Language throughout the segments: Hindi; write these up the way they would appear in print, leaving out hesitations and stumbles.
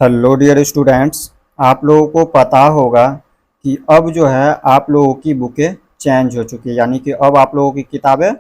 Hello dear students. आप लोगों को पता होगा कि अब जो है आप लोगों की बुकें चेंज हो चुकी है, यानी कि अब आप लोगों की किताबें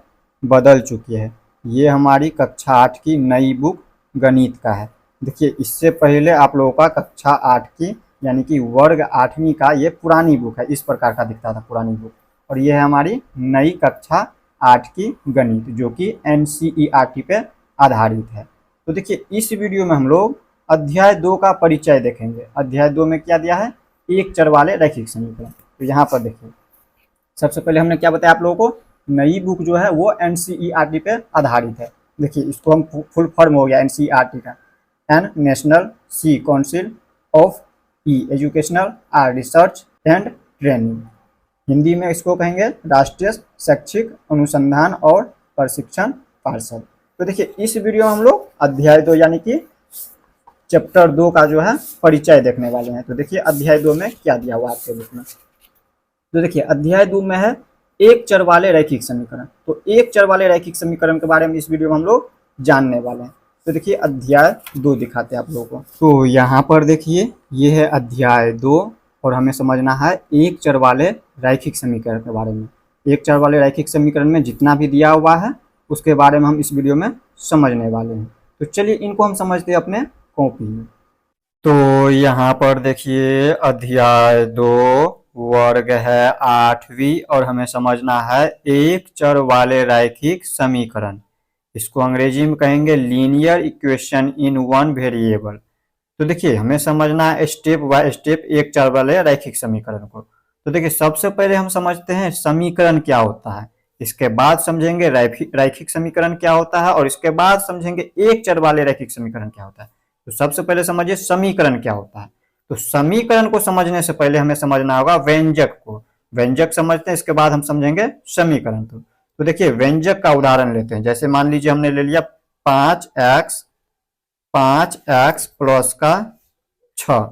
बदल चुकी है। ये हमारी कक्षा 8 की नई बुक गणित का है। देखिए, इससे पहले आप लोगों का कक्षा 8 की यानी कि वर्ग 8वीं का ये पुरानी बुक है, इस प्रकार का दिखता था पुरानी बुक। और ये है हमारी नई कक्षा 8 की गणित, जो कि NCERT पे आधारित है। तो देखिए, इस वीडियो में हम लोग अध्याय 2 का परिचय देखेंगे। अध्याय 2 में क्या दिया है? एक चर वाले रैखिक समीकरण। तो यहाँ पर देखिए, सबसे पहले हमने क्या बताया आप लोगों को, नई बुक जो है वो NCERT पे आधारित है। देखिए, इसको हम फुल फॉर्म हो गया NCERT का, N national C council of educational research and training. Hindi में इसको कहेंगे राष्ट्रीय शैक्षिक अनुसंधान और प्रशिक्षण पार्षद। तो देखिए, इस वीडियो में हम लोग अध्याय 2 यानी कि चैप्टर 2 का जो है परिचय देखने वाले हैं। तो देखिए, अध्याय 2 में क्या दिया हुआ आपके बुक में। तो देखिए, अध्याय 2 में है एक चर वाले रैखिक समीकरण। तो एक चर वाले रैखिक समीकरण के बारे में इस वीडियो में हम लोग जानने वाले हैं। तो देखिए, अध्याय 2 दिखाते हैं आप लोगों को। तो यहाँ पर देखिए, ये है अध्याय 2 और हमें समझना है एक चर वाले रैखिक समीकरण के बारे में। एक चर वाले रैखिक समीकरण में जितना भी दिया हुआ है उसके बारे में हम इस वीडियो में समझने वाले हैं। तो चलिए, इनको हम समझते हैं अपने कॉपी में। तो यहाँ पर देखिए, अध्याय 2 वर्ग है 8वीं और हमें समझना है एक चर वाले रैखिक समीकरण। इसको अंग्रेजी में कहेंगे linear equation in one variable. तो देखिए, हमें समझना है स्टेप बाय स्टेप एक चर वाले रैखिक समीकरण को। तो देखिए, सबसे पहले हम समझते हैं समीकरण क्या होता है, इसके बाद समझेंगे रैखिक समीकरण क्या होता है, और इसके बाद समझेंगे एक चर वाले रैखिक समीकरण क्या होता है। तो सबसे पहले समझिए समीकरण क्या होता है। तो समीकरण को समझने से पहले हमें समझना होगा व्यंजक को। व्यंजक समझते हैं, इसके बाद हम समझेंगे समीकरण। तो देखिए, व्यंजक का उदाहरण लेते हैं। जैसे मान लीजिए हमने ले लिया 5x प्लस का 6,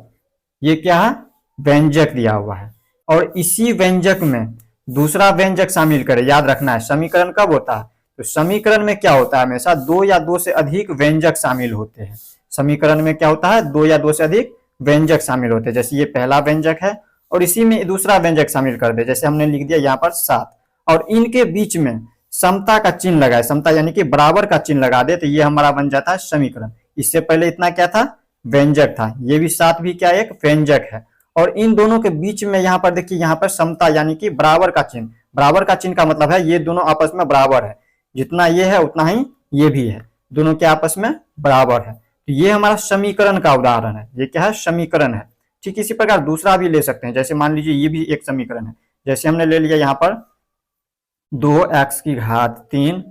ये क्या है? व्यंजक दिया हुआ है। और इसी व्यंजक में दूसरा व्यंजक शामिल करें। याद रखना है समीकरण कब होता है, तो समीकरण में क्या होता है, हमेशा दो या दो से अधिक व्यंजक शामिल होते हैं। समीकरण में क्या होता है, दो या दो से अधिक व्यंजक शामिल होते हैं। जैसे ये पहला व्यंजक है और इसी में दूसरा व्यंजक शामिल कर दे, जैसे हमने लिख दिया यहाँ पर 7, और इनके बीच में समता का चिन्ह लगाए, समता यानी कि बराबर का चिन्ह लगा दे, तो ये हमारा बन जाता है समीकरण। इससे पहले इतना क्या था? व्यंजक था। ये भी 7 भी क्या एक व्यंजक है। और इन दोनों के बीच में यहाँ पर देखिए, यहाँ पर समता यानी कि बराबर का चिन्ह। बराबर का चिन्ह का मतलब है ये दोनों आपस में बराबर है, जितना ये है उतना ही ये भी है, दोनों के आपस में बराबर है। तो ये हमारा समीकरण का उदाहरण है। ये क्या है? समीकरण है। ठीक इसी प्रकार दूसरा भी ले सकते हैं। जैसे मान लीजिए ये भी एक समीकरण है। जैसे हमने ले लिया यहाँ पर 2x3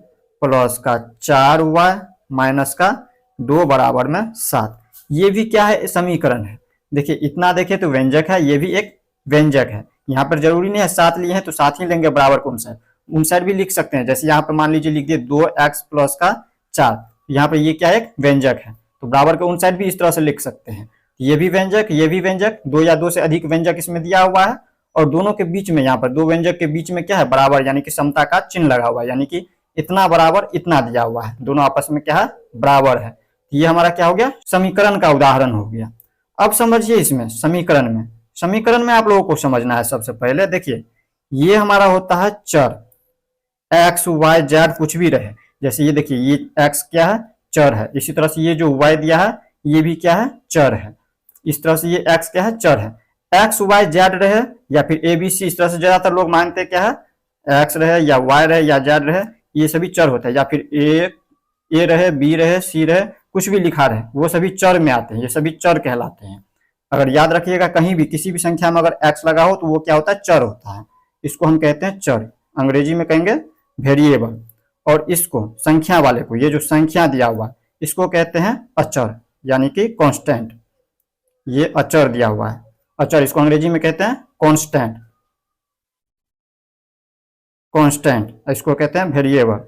प्लस का 4y माइनस का 2 बराबर में 7। ये भी क्या है? समीकरण है। देखिए, इतना देखे तो व्यंजक है, ये भी एक व्यंजक है। यहाँ पर जरूरी नहीं है 7 लिए हैं तो 7 ही लेंगे बराबर कौन सा है, उन साइड भी लिख सकते हैं। जैसे यहाँ पर मान लीजिए लिख दिए 2x प्लस का 4, यहाँ पर ये क्या है? एक व्यंजक है, तो बराबर के उन साइड भी इस तरह से लिख सकते हैं। ये भी व्यंजक, ये भी व्यंजक, दो या दो से अधिक व्यंजक इसमें दिया हुआ है। और दोनों के बीच में, यहाँ पर दो व्यंजक के बीच में क्या है? बराबर, यानी कि समता का चिन्ह लगा हुआ है, यानी कि इतना बराबर इतना दिया हुआ है, दोनों आपस में क्या है? बराबर है। ये हमारा क्या हो गया? समीकरण का उदाहरण हो गया। अब समझिए इसमें समीकरण में आप लोगों को समझना है। सबसे पहले देखिए, ये हमारा होता है चर, एक्स वाई जेड कुछ भी रहे। जैसे ये देखिए, ये एक्स क्या है? चर है। इसी तरह से ये जो वाई दिया है ये भी क्या है? चर है। इस तरह से ये एक्स क्या है? चर है। एक्स वाई जेड रहे या फिर ए बी सी, इस तरह से ज्यादातर लोग मानते क्या है? एक्स रहे या वाई रहे या जेड रहे, ये सभी चर होते हैं। या फिर ए रहे, बी रहे, सी रहे, कुछ भी लिखा रहे, वो सभी चर में आते हैं। ये सभी चर कहलाते हैं। अगर याद रखिएगा, कहीं भी किसी भी संख्या में अगर एक्स लगा हो तो वो क्या होता है? चर होता है। इसको हम कहते हैं चर, अंग्रेजी में कहेंगे वेरिएबल। और इसको संख्या वाले को, ये जो संख्या दिया हुआ है, इसको कहते हैं अचर, यानी कि कांस्टेंट। ये अचर दिया हुआ है, अचर, इसको अंग्रेजी में कहते हैं कांस्टेंट। कांस्टेंट इसको कहते हैं वेरिएबल,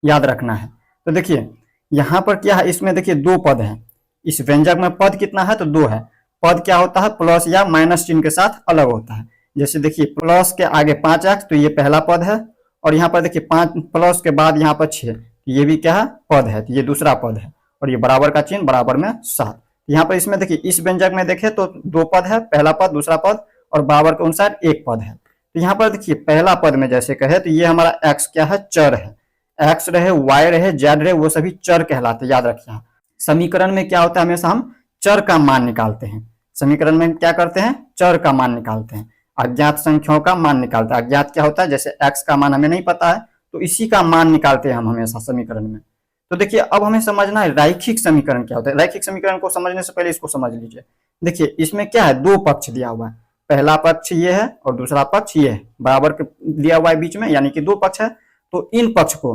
याद रखना है। तो देखिए, यहाँ पर क्या है? इसमें देखिए दो पद हैं। इस व्यंजक में पद कितना है? तो दो है। पद क्या होता है? प्लस या माइनस चिन्ह के साथ अलग होता है। जैसे देखिए, प्लस के आगे 5x, तो ये पहला पद है। और यहाँ पर देखिए 5 प्लस के बाद यहाँ पर 6, ये भी क्या है? पद है, तो ये दूसरा पद है। और ये बराबर का चिन्ह, बराबर में 7। यहाँ पर इसमें देखिए इस व्यंजक में देखें तो 2 पद है, पहला पद, दूसरा पद, और बराबर के अनुसार 1 पद है। तो यहाँ पर देखिए पहला पद में जैसे कहे तो ये हमारा x क्या है, चर है। x रहे, y रहे, z रहे, वो सभी चर कहलाते, याद रखिए। समीकरण में क्या होता है, हमेशा हम चर का मान निकालते हैं। समीकरण में क्या करते हैं, चर का मान निकालते हैं, अज्ञात संख्याओं का मान निकालते हैं। अज्ञात क्या होता है, जैसे x का मान हमें नहीं पता है तो इसी का मान निकालते हैं हम हमेशा समीकरण में। तो देखिए अब हमें समझना है रैखिक समीकरण क्या होता है। रैखिक समीकरण को समझने से पहले इसको समझ लीजिए। देखिए इसमें क्या है, 2 पक्ष दिया हुआ है, पहला पक्ष ये है और दूसरा पक्ष ये है, बराबर के दिया हुआ है बीच में, यानी कि 2 पक्ष है। तो इन पक्ष को,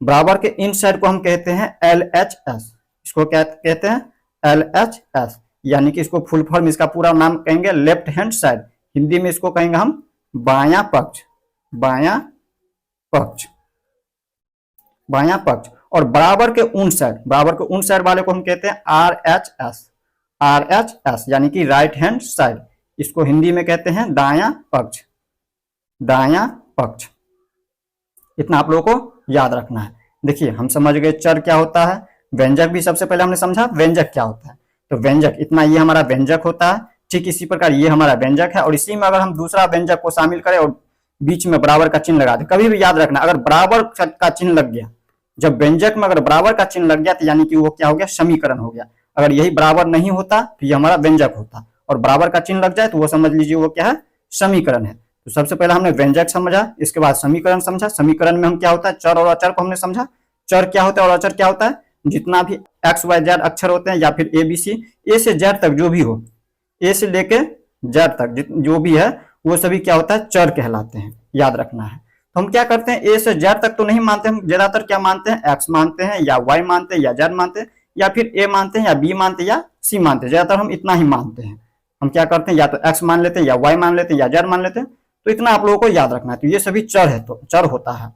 बराबर के इन साइड को हम कहते हैं LHS। इसको क्या कहते हैं, LHS, यानी कि इसको फुल फॉर्म, इसका पूरा नाम कहेंगे लेफ्ट हैंड साइड। हिंदी में इसको कहेंगे हम बायां पक्ष, बायां पक्ष, बायां पक्ष। और बराबर के उन साइड, बराबर के उन साइड वाले को हम कहते हैं RHS, RHS, यानी कि राइट हैंड साइड। इसको हिंदी में कहते हैं दायां पक्ष, दायां पक्ष। इतना आप लोगों को याद रखना है। देखिए हम समझ गए चर क्या होता है, व्यंजक भी सबसे पहले हमने समझा व्यंजक क्या होता है। तो व्यंजक इतना, ये हमारा व्यंजक होता है। ठीक इसी प्रकार ये हमारा व्यंजक है, और इसी में अगर हम दूसरा व्यंजक को शामिल करें और बीच में बराबर का चिन्ह लगा दें, कभी भी याद रखना, अगर बराबर का चिन्ह लग गया, जब व्यंजक में अगर बराबर का चिन्ह लग गया तो यानी कि वो क्या हो गया, समीकरण हो गया। अगर यही बराबर नहीं होता तो ये हमारा व्यंजक होता, और बराबर का चिन्ह लग जाए तो वो समझ लीजिए वो क्या है, समीकरण है। तो सबसे पहले हमने व्यंजक समझा, इसके बाद समीकरण समझा। समीकरण में हम क्या होता है, चर और अचर को हमने समझा। चर क्या होता है और अचर क्या होता है, जितना भी XYZ अक्षर होते हैं या फिर ABC, A से Z तक जो भी हो, A से लेके Z तक जो भी है वो सभी क्या होता है, चर कहलाते हैं, याद रखना है। तो हम क्या करते हैं, A से Z तक तो नहीं मानते, हम ज्यादातर क्या मानते हैं, X मानते हैं या Y मानते हैं या Z मानते हैं या फिर A मानते हैं या B मानते हैं या C मानते हैं। ज्यादातर हम इतना ही मानते हैं। हम क्या करते हैं, या तो X मान लेते हैं या Y मान लेते हैं या Z मान लेते हैं। तो इतना आप लोगों को याद रखना है। तो ये सभी चर है, तो चर होता है।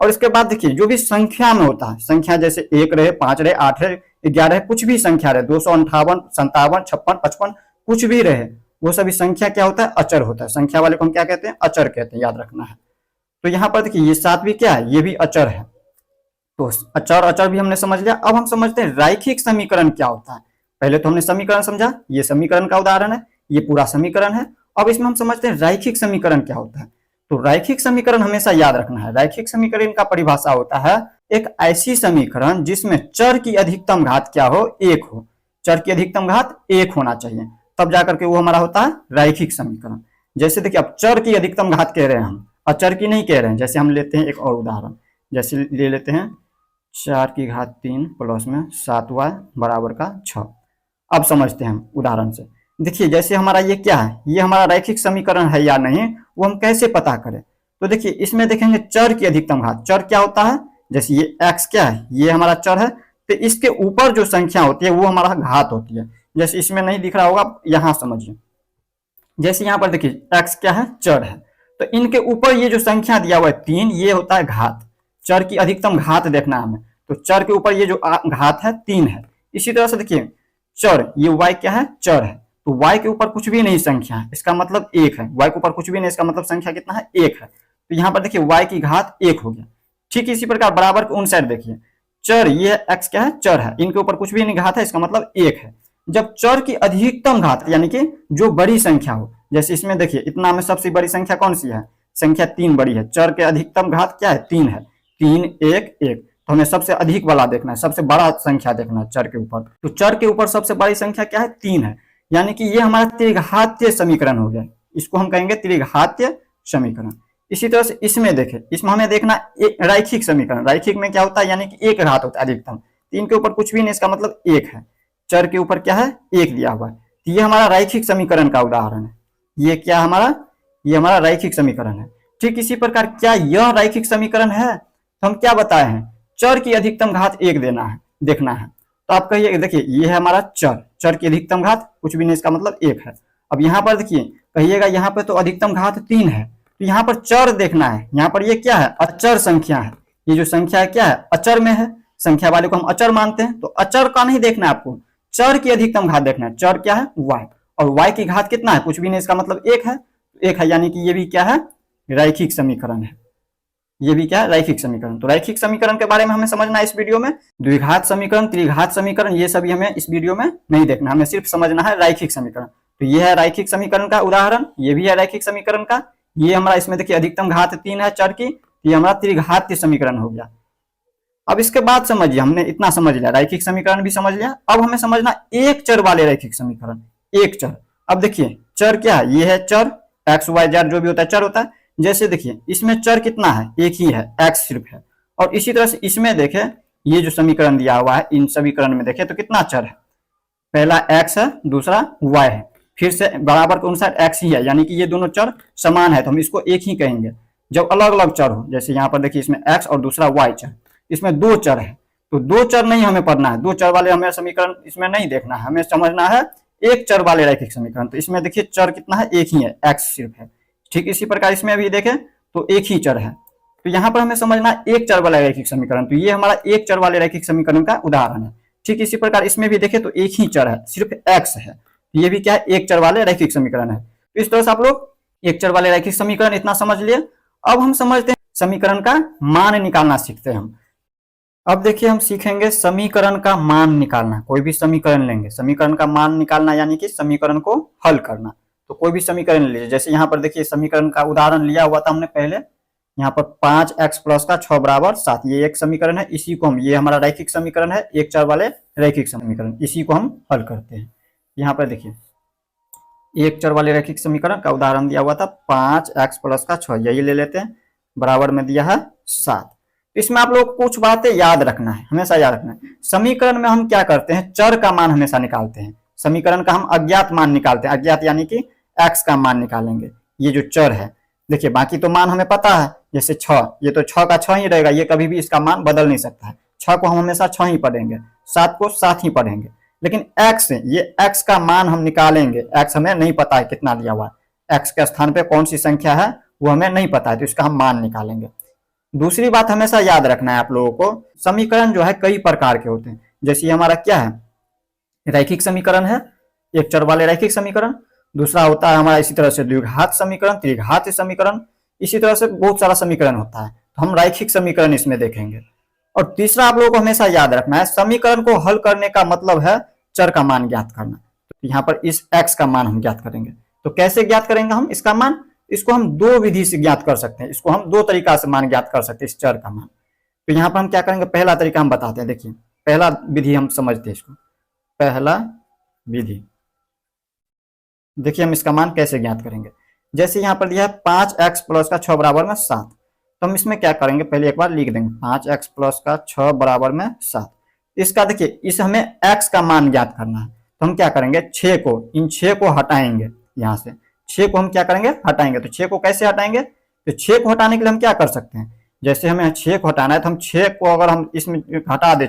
और इसके बाद देखिए जो भी संख्या में होता है, संख्या जैसे 1 रहे, 5 रहे, 8 रहे, 11 कुछ भी संख्या रहे, 258, 57, 56, 55 कुछ भी रहे, वो सभी संख्या क्या होता है, अचर होता है। संख्या वाले को हम क्या कहते हैं, अचर कहते हैं, याद रखना है। तो यहाँ पर देखिए ये 7 भी क्या है, ये भी अचर है। तो अचर अचर भी हमने समझ लिया। अब हम समझते हैं रैखिक समीकरण क्या होता है। पहले तो हमने समीकरण समझा, ये समीकरण का उदाहरण है, ये पूरा समीकरण है। अब इसमें हम समझते हैं रैखिक समीकरण क्या होता है। तो रैखिक समीकरण हमेशा याद रखना है। रैखिक समीकरण का परिभाषा होता है एक ऐसी समीकरण जिसमें चर की अधिकतम घात क्या हो, 1 हो। चर की अधिकतम घात 1 होना चाहिए, तब जाकर के वो हमारा होता है रैखिक समीकरण। जैसे देखिए अब चर की अधिकतम घात कह रहे हैं हम, अचर की नहीं कह रहे हैं। जैसे हम लेते हैं एक और उदाहरण, जैसे ले लेते हैं 4 की घात 3 प्लस में 7y बराबर का 6। अब समझते हैं हम उदाहरण से। देखिए जैसे हमारा ये क्या है, ये हमारा रैखिक समीकरण है या नहीं, वो हम कैसे पता करें। तो देखिए इसमें देखेंगे चर की अधिकतम घात। चर क्या होता है, जैसे ये x क्या है, ये हमारा चर है, तो इसके ऊपर जो संख्या होती है वो हमारा घात होती है। जैसे इसमें नहीं दिख रहा होगा, यहाँ समझिए। जैसे यहाँ पर देखिए x क्या है, चर है, तो इनके ऊपर ये जो संख्या दिया हुआ है 3, ये होता है घात। चर की अधिकतम घात देखना हमें, तो चर के ऊपर ये जो घात है 3 है। इसी तरह से देखिए चर, ये y क्या है, चर है, तो y के ऊपर कुछ भी नहीं संख्या है, इसका मतलब 1 है। y के ऊपर कुछ भी नहीं, इसका मतलब संख्या कितना है, 1 है। तो यहाँ पर देखिए y की घात 1 हो गया। ठीक इसी प्रकार बराबर के उन साइड देखिए, चर ये x क्या है, चर है, इनके ऊपर कुछ भी नहीं घात है, इसका मतलब 1 है। जब चर की अधिकतम घात यानी कि जो बड़ी संख्या हो, जैसे इसमें देखिए इतना में सबसे बड़ी संख्या कौन सी है, संख्या 3 बड़ी है। चर के अधिकतम घात क्या है, 3 है। 3 1 1, तो हमें सबसे अधिक वाला देखना है, सबसे बड़ा संख्या देखना है चर के ऊपर। तो चर के ऊपर सबसे बड़ी संख्या क्या है, 3 है, यानी कि ये हमारा त्रिघातीय समीकरण हो गया। इसको हम कहेंगे त्रिघातीय समीकरण। इसी तरह से इसमें देखें, इसमें हमें देखना रैखिक समीकरण। रैखिक में क्या होता है, यानी कि 1 घात होता है अधिकतम। 3 के ऊपर कुछ भी नहीं, इसका मतलब 1 है। चर के ऊपर क्या है, 1 दिया हुआ है। तो ये हमारा रैखिक समीकरण का उदाहरण है। ये क्या हमारा, ये हमारा रैखिक समीकरण है। ठीक इसी प्रकार क्या यह रैखिक समीकरण है, तो हम क्या बताए हैं, चर की अधिकतम घात 1 देना है, देखना है। तो आप कहिए, देखिए ये है हमारा चर, चर की अधिकतम घात कुछ भी नहीं, इसका मतलब 1 है। अब यहाँ पर देखिए कहिएगा यहाँ पे तो अधिकतम घात 3 है, तो यहाँ पर चर देखना है। यहाँ पर ये क्या है, अचर संख्या है। ये जो संख्या है क्या है, अचर में है। संख्या वाले को हम अचर मानते हैं, तो अचर का नहीं देखना है आपको, चर की अधिकतम घात देखना है। चर क्या है, y, और y की घात कितना है, कुछ भी नहीं, इसका मतलब 1 है। 1 है, यानी कि ये भी क्या है, रैखिक समीकरण है। ये भी क्या है, रैखिक समीकरण। तो रैखिक समीकरण के बारे में हमें समझना है इस वीडियो में। द्विघात समीकरण, त्रिघात समीकरण, ये सभी हमें इस वीडियो में नहीं देखना, हमें सिर्फ समझना है रैखिक समीकरण। तो ये है रैखिक समीकरण का उदाहरण, ये भी है रैखिक समीकरण का। ये हमारा इसमें देखिए अधिकतम घात 3 है चर की, ये हमारा त्रिघातीय समीकरण हो गया। अब इसके बाद समझिए, हमने इतना समझ लिया, रैखिक समीकरण भी समझ लिया। अब हमें समझना एक चर वाले रैखिक समीकरण, एक चर। अब देखिए चर क्या है, ये है चर, एक्स वाई जेड जो भी होता है चर होता है। जैसे देखिए इसमें चर कितना है, एक ही है, एक्स सिर्फ है। और इसी तरह से इसमें देखे, ये जो समीकरण दिया हुआ है, इन समीकरण में देखे तो कितना चर है, पहला एक्स है, दूसरा वाई है, फिर से बराबर के अनुसार एक्स ही है, यानी कि ये दोनों चर समान है तो हम इसको एक ही कहेंगे। जब अलग अलग चर हो, जैसे यहाँ पर देखिए इसमें एक्स और दूसरा वाई चर, इसमें दो चर है, तो दो चर नहीं हमें पढ़ना है, दो चर वाले हमें समीकरण इसमें नहीं देखना है, हमें समझना है एक चर वाले रैखिक समीकरण। तो इसमें देखिए चर कितना है, एक ही है, एक्स सिर्फ है। ठीक इसी प्रकार इसमें भी देखें तो एक ही चर है। तो यहाँ पर हमें समझना एक चर वाला रैखिक समीकरण, तो ये हमारा एक चर वाले रैखिक समीकरण का उदाहरण है। ठीक इसी प्रकार इसमें भी देखें तो एक ही चर है, सिर्फ एक्स है, ये भी क्या है, एक चर वाले रैखिक समीकरण है। तो इस तरह से आप लोग एक चर वाले रैखिक समीकरण इतना समझ लिए। अब हम समझते हैं समीकरण का मान निकालना सीखते हैं हम। अब देखिए हम सीखेंगे समीकरण का मान निकालना। कोई भी समीकरण लेंगे, समीकरण का मान निकालना यानी कि समीकरण को हल करना। तो कोई भी समीकरण लीजिए, जैसे यहाँ पर देखिए समीकरण का उदाहरण लिया हुआ था हमने पहले, यहाँ पर 5x प्लस का 6 बराबर 7, ये एक समीकरण है। इसी को हम, ये हमारा रैखिक समीकरण है, एक चर वाले रैखिक समीकरण, इसी को हम हल करते हैं। यहाँ पर देखिए एक चर वाले रैखिक समीकरण का उदाहरण दिया हुआ था 5x प्लस का 6, यही ले लेते हैं, बराबर में दिया है 7। इसमें आप लोग कुछ बातें याद रखना है, हमेशा याद रखना है। समीकरण में हम क्या करते हैं, चर का मान हमेशा निकालते हैं। समीकरण का हम अज्ञात मान निकालते हैं, अज्ञात यानी कि x का मान निकालेंगे, ये जो चर है। देखिए बाकी तो मान हमें पता है, जैसे 6, ये तो 6 का 6 ही रहेगा, ये कभी भी इसका मान बदल नहीं सकता है। 6 को हम हमेशा 6 ही पढ़ेंगे, 7 को 7 ही पढ़ेंगे। लेकिन x, ये x का मान हम निकालेंगे, x हमें नहीं पता है कितना दिया हुआ है, x के स्थान पे कौन सी संख्या है वो हमें नहीं पता है, तो इसका हम मान निकालेंगे। दूसरी बात हमेशा याद रखना है आप लोगों को, समीकरण जो है कई प्रकार के होते हैं। जैसे हमारा क्या है, रैखिक समीकरण है, एक चर वाले रैखिक समीकरण। दूसरा होता है हमारा इसी तरह से द्विघात समीकरण, त्रिघात समीकरण, इसी तरह से बहुत सारा समीकरण होता है। तो हम रैखिक समीकरण इसमें देखेंगे। और तीसरा आप लोगों को हमेशा याद रखना है, समीकरण को हल करने का मतलब है चर का मान ज्ञात करना। तो यहाँ पर इस x का मान हम ज्ञात करेंगे। तो कैसे ज्ञात करेंगे हम इसका मान, इसको हम दो विधि से ज्ञात कर सकते हैं, इसको हम दो तरीका से मान ज्ञात कर सकते हैं इस चर का मान। तो यहाँ पर हम क्या करेंगे, पहला तरीका हम बताते हैं। देखिए पहला विधि हम समझते हैं इसको, पहला विधि, देखिए हम इसका मान कैसे ज्ञात करेंगे। जैसे यहाँ पर दिया है 5x प्लस का 6 बराबर में 7, तो हम इसमें क्या करेंगे, पहले एक बार लिख देंगे 5x प्लस का 6 बराबर में 7। इसका देखिए इस हमें x का मान ज्ञात करना है, तो हम क्या करेंगे, 6 को, इन 6 को हटाएंगे, यहाँ से 6 को हम क्या करेंगे, हटाएंगे। तो 6 को कैसे हटाएंगे, तो 6 को हटाने के लिए हम क्या कर सकते हैं, जैसे हमें 6 को हटाना है तो हम 6 को अगर हम इसमें घटा दे,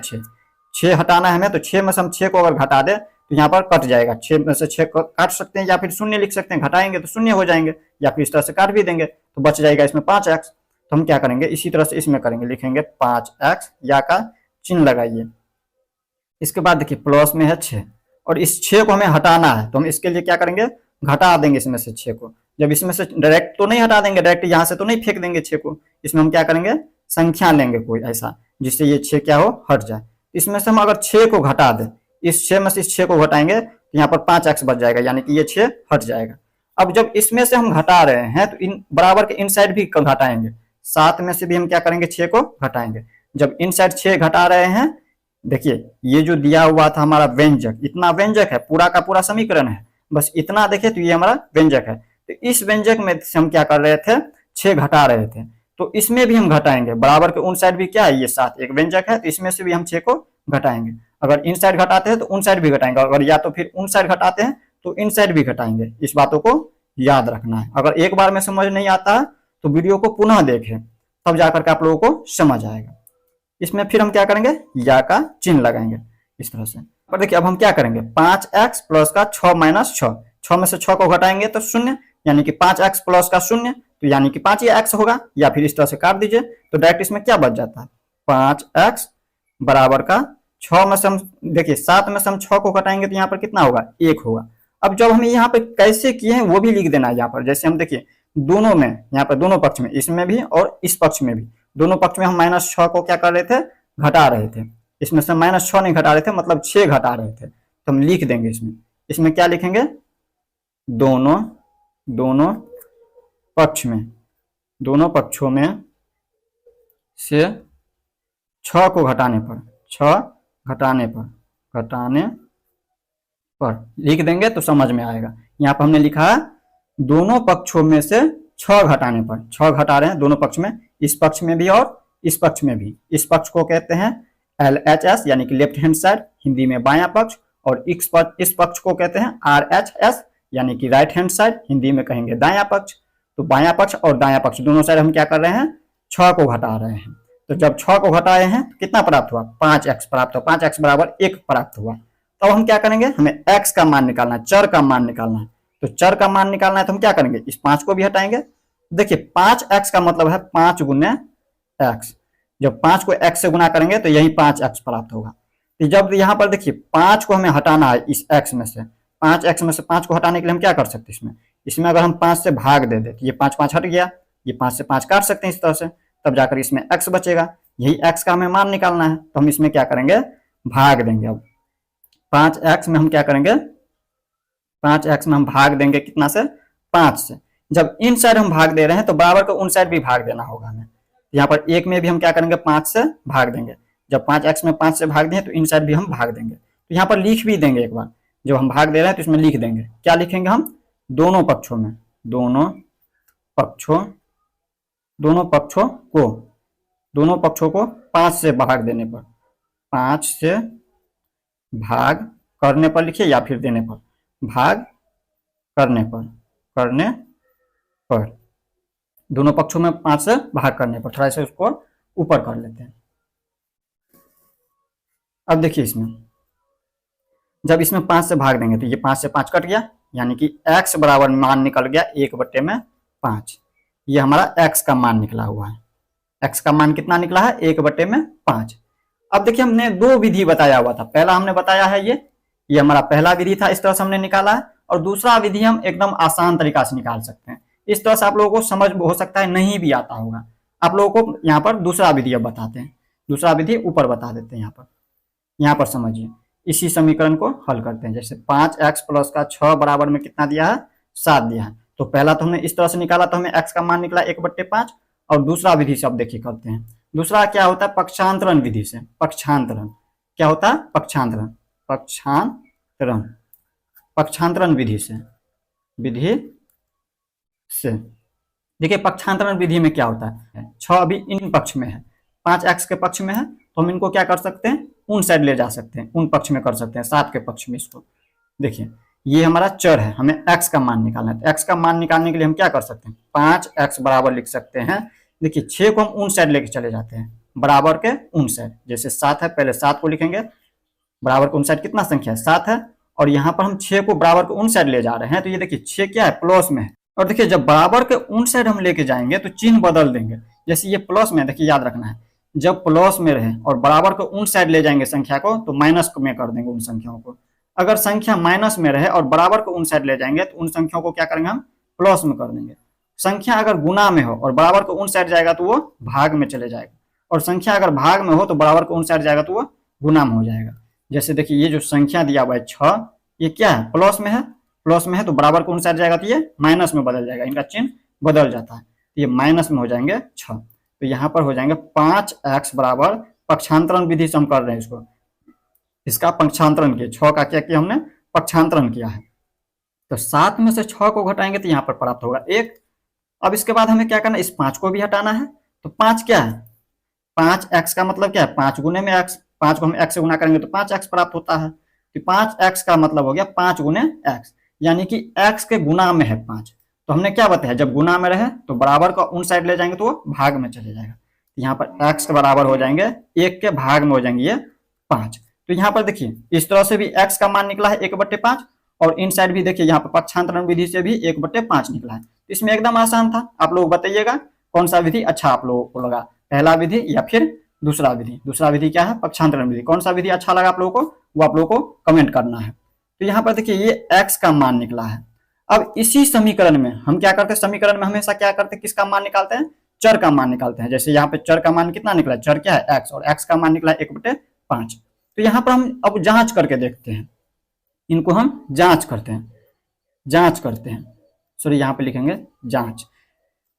6 हटाना है हमें, तो 6 में से हम 6 को अगर घटा दे तो यहाँ पर कट जाएगा, 6 में से 6 काट सकते हैं, या फिर शून्य लिख सकते हैं, घटाएंगे तो शून्य हो जाएंगे, या फिर इस तरह से काट भी देंगे तो बच जाएगा इसमें 5x। तो हम क्या करेंगे, इसी तरह से इसमें करेंगे, लिखेंगे 5x, या का चिन्ह लगाइए। इसके बाद देखिए प्लस में है 6, और इस 6 को हमें हटाना है, तो हम इसके लिए क्या करेंगे, घटा देंगे इसमें से 6 को। जब इसमें से डायरेक्ट तो नहीं हटा देंगे, डायरेक्ट यहाँ से तो नहीं फेंक देंगे 6 को, इसमें हम क्या करेंगे, संख्या लेंगे कोई ऐसा जिससे ये 6 क्या हो, हट जाए। इसमें से हम अगर 6 को घटा दें, इस 6 में से इस 6 को घटाएंगे तो यहाँ पर 5x बच जाएगा, यानी कि ये 6 हट जाएगा। अब जब इसमें से हम घटा रहे हैं तो इन बराबर के इन साइड भी घटाएंगे, 7 में से भी हम क्या करेंगे, 6 को घटाएंगे। जब इन साइड 6 घटा रहे हैं, देखिए ये जो दिया हुआ था हमारा व्यंजक, इतना व्यंजक है, पूरा का पूरा समीकरण है, बस इतना देखे तो ये हमारा व्यंजक है। तो इस व्यंजक में हम क्या कर रहे थे, 6 घटा रहे थे, तो इसमें भी हम घटाएंगे, बराबर के उन साइड भी क्या है, ये 7 एक व्यंजक है, तो इसमें से भी हम 6 को घटाएंगे। अगर इन साइड घटाते हैं तो उन साइड भी घटाएंगे, अगर या तो फिर उन साइड घटाते हैं तो इन साइड भी घटाएंगे। इस बातों को याद रखना है। अगर एक बार में समझ नहीं आता तो वीडियो को पुनः देखें, तब जाकर के आप लोगों को समझ आएगा। इसमें फिर हम क्या करेंगे, या का चिन्ह लगाएंगे इस तरह से। पर देखिए अब हम क्या करेंगे, 5x प्लस का 6 माइनस 6, 6 में से 6 को घटाएंगे तो 0, यानी कि 5x प्लस का 0, तो यानी कि 5 ही x होगा, या फिर इस तरह से काट दीजिए तो डायरेक्ट इसमें क्या बच जाता है, 5x बराबर का 6 में से हम देखिए 7 में से हम 6 को घटाएंगे तो यहाँ पर कितना होगा, 1 होगा। अब जब हमें यहाँ पे कैसे किए हैं वो भी लिख देना है यहाँ पर। जैसे हम देखिए दोनों में, यहाँ पर दोनों पक्ष में, इसमें भी और इस पक्ष में भी, दोनों पक्ष में हम -6 को क्या कर रहे थे, घटा रहे थे। इसमें से -6 नहीं घटा रहे थे, मतलब 6 घटा रहे थे। तो हम लिख देंगे इसमें क्या लिखेंगे, दोनों पक्षों में से 6 को घटाने पर लिख देंगे तो समझ में आएगा। यहाँ पर हमने लिखा है दोनों पक्षों में से 6 घटाने पर, 6 घटा रहे हैं दोनों पक्ष में, इस पक्ष में भी और इस पक्ष में भी। इस पक्ष को कहते हैं LHS यानी कि लेफ्ट हैंड साइड, हिंदी में बायां पक्ष, और इस पक्ष को कहते हैं RHS यानी कि राइट हैंड साइड, हिंदी में कहेंगे दायां पक्ष। तो बायां पक्ष और दायां पक्ष दोनों साइड हम क्या कर रहे हैं, 6 को घटा रहे हैं। तो जब 6 को घटाए हैं तो कितना प्राप्त हुआ, 5x प्राप्त हुआ, 5x बराबर 1 प्राप्त हुआ। तो हम क्या करेंगे, हमें x का मान निकालना है, चर का मान निकालना है। तो चर का मान निकालना है तो हम क्या करेंगे, इस 5 को भी हटाएंगे। देखिए 5x का मतलब है 5 गुने x, जब 5 को x से गुना करेंगे तो यही 5x प्राप्त होगा। तो जब यहाँ पर देखिए 5 को हमें हटाना है इस x में से, 5x में से 5 को हटाने के लिए हम क्या कर सकते हैं, इसमें अगर हम 5 से भाग दे दे तो ये 5 5 हट गया, ये 5 से 5 काट सकते हैं इस तरह से, तब जाकर इसमें x बचेगा। यही x का हमें मान निकालना है, तो हम इसमें क्या करेंगे, भाग देंगे। अब 5x में हम क्या करेंगे, 5x में हम भाग देंगे कितना से, 5 से। जब इन साइड हम भाग दे रहे हैं तो बराबर को उन साइड भी भाग देना होगा हमें। यहाँ पर 1 में भी हम क्या करेंगे, 5 से भाग देंगे। जब 5x में 5 से भाग दें तो इन साइड भी हम भाग देंगे। तो यहाँ पर लिख भी देंगे एक बार, जब हम भाग दे रहे हैं तो इसमें लिख देंगे, क्या लिखेंगे हम, दोनों पक्षों को 5 से भाग देने पर, 5 से भाग करने पर लिखिए या फिर देने पर, भाग करने पर दोनों पक्षों में 5 से भाग करने पर, थोड़ा सा उसको ऊपर कर लेते हैं। अब देखिए इसमें जब इसमें 5 से भाग देंगे तो ये 5 से 5 कट गया, यानी कि x बराबर मान निकल गया 1/5। ये हमारा x का मान निकला हुआ है। x का मान कितना निकला है, 1/5। अब देखिए हमने 2 विधि बताया हुआ था। पहला हमने बताया है ये हमारा पहला विधि था, इस तरह से हमने निकाला है। और दूसरा विधि हम एकदम आसान तरीका से निकाल सकते हैं। इस तरह से आप लोगों को समझ हो सकता है नहीं भी आता होगा। आप लोगों को यहाँ पर दूसरा विधि अब बताते हैं, दूसरा विधि ऊपर बता देते हैं। यहाँ पर समझिए, इसी समीकरण को हल करते हैं। जैसे 5x प्लस का 6 बराबर में कितना दिया है, 7 दिया है। तो पहला तो हमने इस तरह से निकाला, तो हमें x का मान निकला 1/5। और दूसरा विधि से अब देखिए करते हैं। दूसरा क्या होता है, पक्षांतरण विधि से। पक्षांतरण क्या होता है, पक्षांतरण विधि से देखिए पक्षांतरण विधि में क्या होता है, 6 अभी इन पक्ष में है, 5x के पक्ष में है, तो हम इनको क्या कर सकते हैं, उन साइड ले जा सकते हैं, उन पक्ष में कर सकते हैं, 7 के पक्ष में। इसको देखिए ये हमारा चर है, हमें x का मान निकालना है। तो x का मान निकालने के लिए हम क्या कर सकते हैं, 5x बराबर लिख सकते हैं। देखिए 6 को हम उन साइड लेके चले जाते हैं, बराबर के उन साइड। जैसे 7 है, पहले 7 को लिखेंगे, बराबर के उन साइड कितना संख्या है, 7 है। और यहाँ पर हम 6 को बराबर के उन साइड ले जा रहे हैं, तो ये देखिए 6 क्या है, प्लस में है। और देखिए जब बराबर के उन साइड हम लेके जाएंगे तो चिन्ह बदल देंगे। जैसे ये प्लस में, देखिए याद रखना है, जब प्लस में रहे और बराबर को उन साइड ले जाएंगे संख्या को, तो माइनस में कर देंगे उन संख्याओं को। अगर संख्या माइनस में रहे और बराबर को उन साइड ले जाएंगे तो उन संख्याओं को क्या करेंगे, हम प्लस में कर देंगे। संख्या अगर गुना में हो और बराबर को उन साइड जाएगा तो वो भाग में चले जाएगा, और संख्या अगर भाग में हो तो बराबर को उन साइड जाएगा तो वो गुना में हो जाएगा। जैसे देखिए ये जो संख्या दिया हुआ है 6, ये क्या है, प्लस में है, तो बराबर को उन साइड जाएगा तो ये माइनस में बदल जाएगा, इनका चिन्ह बदल जाता है, तो ये माइनस में हो जाएंगे 6। तो यहाँ पर हो जाएंगे 5x बराबर, पक्षांतरण विधि से हम कर रहे हैं इसको, इसका पक्षांतरण किया, 6 का क्या किया हमने, पक्षांतरण किया है। तो 7 में से 6 को घटाएंगे तो यहाँ पर प्राप्त होगा 1। अब इसके बाद हमें क्या करना है, इस 5 को भी हटाना है। तो 5 क्या है, 5x का मतलब क्या है, 5 गुने में x, 5 को हम x से गुना करेंगे तो 5x प्राप्त होता है। तो 5x का मतलब हो गया 5 गुने x, यानी कि x के गुना में है 5। तो हमने क्या बताया, जब गुना में रहे तो बराबर को उन साइड ले जाएंगे तो वो भाग में चले जाएगा। तो यहाँ पर x के बराबर हो जाएंगे 1 के भाग में हो जाएंगे ये 5। तो यहाँ पर देखिए इस तरह से भी x का मान निकला है 1/5, और इन साइड भी देखिए यहाँ पर पक्षांतरण विधि से भी 1/5 निकला है। तो इसमें एकदम आसान था। आप लोग बताइएगा कौन सा विधि अच्छा आप लोगों को लगा, पहला विधि या फिर दूसरा विधि। दूसरा विधि क्या है, पक्षांतरण विधि। कौन सा विधि अच्छा लगा आप लोगों को, वो आप लोगों को कमेंट करना है। तो यहाँ पर देखिए ये x का मान निकला है। अब इसी समीकरण में हम क्या करते हैं, समीकरण में हमेशा क्या करते हैं, किसका मान निकालते हैं, चर का मान निकालते हैं। जैसे यहाँ पे चर का मान कितना निकला, चर क्या है x, और x का मान निकला 1/5। तो यहाँ पर हम अब जांच करके देखते हैं, इनको हम जांच करते हैं, सॉरी यहाँ पे लिखेंगे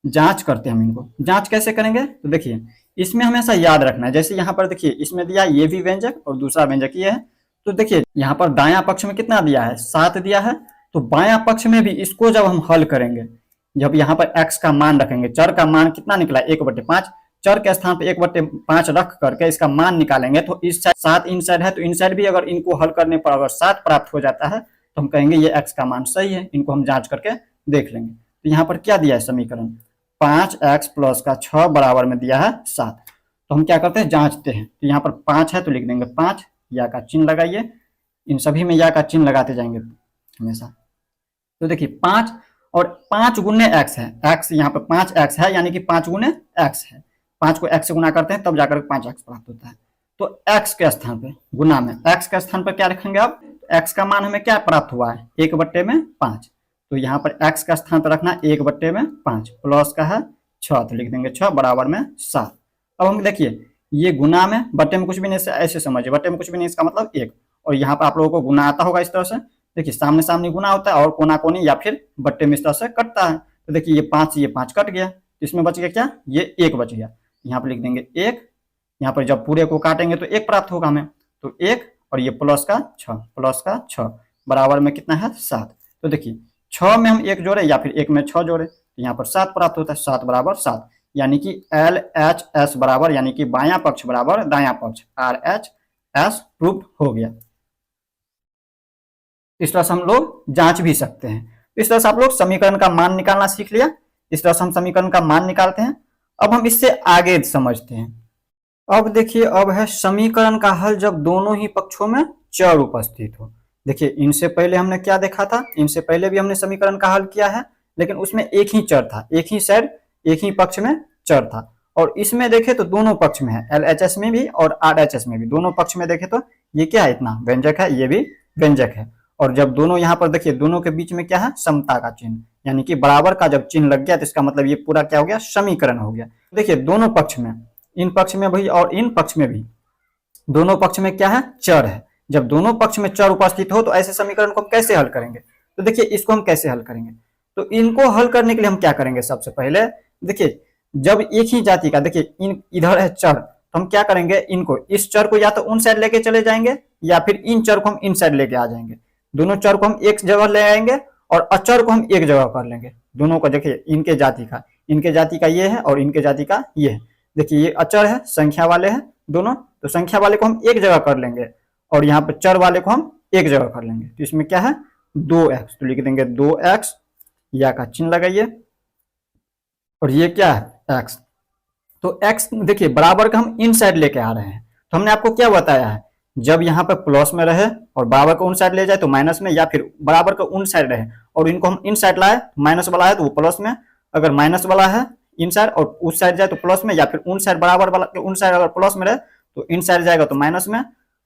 जांच करते हैं हम इनको। जांच कैसे करेंगे, तो देखिए इसमें हमेशा याद रखना है, जैसे यहाँ पर देखिए इसमें दिया ये भी व्यंजक और दूसरा व्यंजक ये है। तो देखिए यहाँ पर दायां पक्ष में कितना दिया है, 7 दिया है। तो बायां पक्ष में भी इसको जब हम हल करेंगे, जब यहाँ पर x का मान रखेंगे, चर का मान कितना निकला 1/5, चर के स्थान पे 1/5 रख करके इसका मान निकालेंगे। तो इस साइड 7 इन साइड है, तो इन साइड भी अगर इनको हल करने पर अगर 7 प्राप्त हो जाता है तो हम कहेंगे ये x का मान सही है। इनको हम जांच करके देख लेंगे। तो यहाँ पर क्या दिया है समीकरण, 5x प्लस का 6 बराबर में दिया है 7। तो हम क्या करते हैं, जांचते हैं। तो यहाँ पर 5 है तो लिख देंगे 5, या का चिन्ह लगाइए, इन सभी में या का चिन्ह लगाते जाएंगे हमेशा। तो देखिए 5 और 5 गुने x है, x यहाँ पे 5x है, यानी कि 5 गुने x है। 5 को x से गुना करते हैं तब जाकर 5x प्राप्त होता है। तो x के स्थान पे गुना में x के स्थान पर क्या रखेंगे, अब x का मान हमें क्या प्राप्त हुआ है 1/5। तो यहाँ पर x का स्थान पर रखना 1/5, प्लस का है 6, तो लिख देंगे 6 बराबर में 7। अब हम देखिए ये गुना में, बट्टे में कुछ भी नहीं, ऐसे समझिए, बट्टे में कुछ भी नहीं इसका मतलब 1। और यहाँ पर आप लोगों को गुना आता होगा इस तरह से, देखिए सामने सामने गुना होता है और कोना कोनी या फिर बट्टे में इस तरह से कटता है। तो देखिए ये 5 से ये 5 कट गया, तो इसमें बच गया क्या, ये 1 बच गया। यहाँ पर लिख देंगे 1, यहाँ पर जब पूरे को काटेंगे तो 1 प्राप्त होगा हमें, तो 1 और ये प्लस का 6 बराबर में कितना है 7। तो देखिए 6 में हम 1 जोड़े या फिर 1 में 6 जोड़े, तो यहाँ पर 7 प्राप्त होता है, 7 बराबर 7, यानी कि LHS बराबर, यानी कि बायां पक्ष बराबर दायां पक्ष, RHS प्रूफ हो गया। इस तरह से हम लोग जांच भी सकते हैं। इस तरह से आप लोग समीकरण का मान निकालना सीख लिया। इस तरह से हम समीकरण का मान निकालते हैं। अब हम इससे आगे समझते हैं। अब देखिए, अब है समीकरण का हल जब दोनों ही पक्षों में चर उपस्थित हो। देखिए इनसे पहले हमने क्या देखा था, इनसे पहले भी हमने समीकरण का हल किया है, लेकिन उसमें एक ही चर था, एक ही साइड, एक ही पक्ष में चर था। और इसमें देखे तो दोनों पक्ष में है, LHS में भी और RHS में भी, दोनों पक्ष में देखे तो ये क्या है, इतना व्यंजक है, ये भी व्यंजक है। और जब दोनों यहाँ पर देखिए, दोनों के बीच में क्या है, समता का चिन्ह, यानी कि बराबर का जब चिन्ह लग गया तो इसका मतलब ये पूरा क्या हो गया, समीकरण हो गया। देखिए दोनों पक्ष में, इन पक्ष में भी और इन पक्ष में भी, दोनों पक्ष में क्या है, चर है। जब दोनों पक्ष में चर उपस्थित हो तो ऐसे समीकरण को हम कैसे हल करेंगे। तो देखिए इसको हम कैसे हल करेंगे, तो इनको हल करने के लिए हम क्या करेंगे, सबसे पहले देखिए जब एक ही जाति का, देखिए इन इधर है चर, तो हम क्या करेंगे, इनको, इस चर को या तो उन साइड लेके चले जाएंगे या फिर इन चर को हम इन साइड लेके आ जाएंगे। दोनों चर को हम एक जगह ले आएंगे और अचर को हम एक जगह कर लेंगे। दोनों को देखिए, इनके जाति का ये है और इनके जाति का ये है। देखिए ये अचर है, संख्या वाले हैं दोनों, तो संख्या वाले को हम एक जगह कर लेंगे और यहाँ पे चर वाले को हम एक जगह कर लेंगे। तो इसमें क्या है, 2x, तो लिख देंगे 2x, या का चिन्ह लगाइए, और ये क्या है, x। तो x देखिए बराबर का हम इन साइड लेके आ रहे हैं। तो हमने आपको क्या बताया है, जब यहाँ पे प्लस में रहे और बराबर को उन साइड ले जाए तो माइनस में, या फिर बराबर का उन साइड रहे और इनको हम इन साइड लाए, माइनस वाला है तो वो प्लस में, अगर माइनस वाला है इन साइड और उस साइड जाए तो प्लस में, या फिर उन साइड बराबर वाला उन साइड अगर प्लस में रहे तो इन साइड जाएगा तो माइनस में,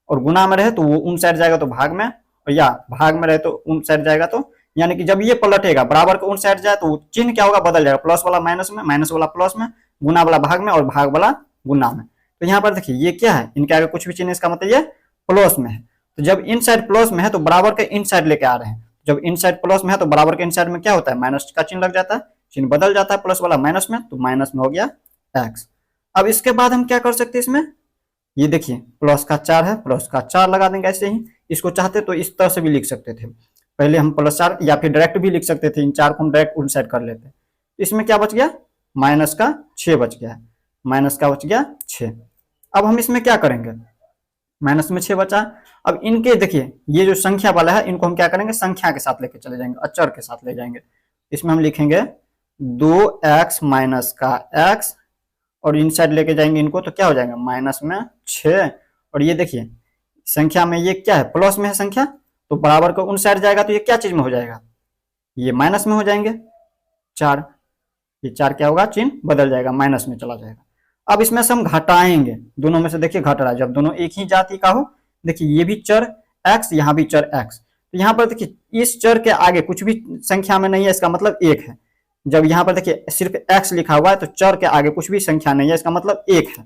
और गुना में रहे तो वो उन साइड जाएगा तो भाग में, और या भाग में रहे तो उन साइड जाएगा। तो यानी कि जब ये पलटेगा, बराबर को उन साइड जाए तो चिन्ह क्या होगा, बदल जाएगा, प्लस वाला माइनस में, माइनस वाला प्लस में, गुना वाला भाग में और भाग वाला गुना में। तो यहाँ पर देखिए ये क्या है, इनके आगे कुछ भी चिन्ह, इसका मतलब ये प्लस में है। तो जब इन साइड प्लस में है तो बराबर के इन साइड लेके आ रहे हैं, जब इन साइड प्लस में है तो बराबर के इन साइड में क्या होता है, माइनस का चिन्ह लग जाता है, चिन्ह बदल जाता है, प्लस वाला माइनस में, तो माइनस में हो गया x। अब इसके बाद हम क्या कर सकते हैं, इसमें ये देखिए प्लस का 4 है, प्लस का 4 लगा देंगे ऐसे ही। इसको चाहते तो इस तरह से भी लिख सकते थे, पहले हम +4 या फिर डायरेक्ट भी लिख सकते थे, इन 4 को हम डायरेक्ट उन साइड कर लेते। इसमें क्या बच गया, माइनस का 6 बच गया, माइनस का बच गया 6। अब हम इसमें क्या करेंगे, माइनस में 6 बचा। अब इनके देखिए ये जो संख्या वाला है, इनको हम क्या करेंगे, संख्या के साथ लेके चले जाएंगे, अचर के साथ ले जाएंगे। इसमें हम लिखेंगे 2x माइनस का x, और इन साइड लेके जाएंगे इनको तो क्या हो जाएगा, माइनस में 6। और ये देखिए संख्या में ये क्या है, प्लस में है संख्या, तो बराबर को उन साइड जाएगा तो ये क्या चीज में हो जाएगा, ये माइनस में हो जाएंगे 4। ये 4 क्या होगा, चिन्ह बदल जाएगा, माइनस में चला जाएगा। अब इसमें से हम घटाएंगे, दोनों में से देखिए घट रहा है, जब दोनों एक ही जाति का हो। देखिए ये भी चर x, यहाँ भी चर x, तो यहाँ पर देखिए इस चर के आगे कुछ भी संख्या में नहीं है, इसका मतलब 1 है। जब यहाँ पर देखिए सिर्फ x लिखा हुआ है तो चर के आगे कुछ भी संख्या नहीं है, इसका मतलब 1 है।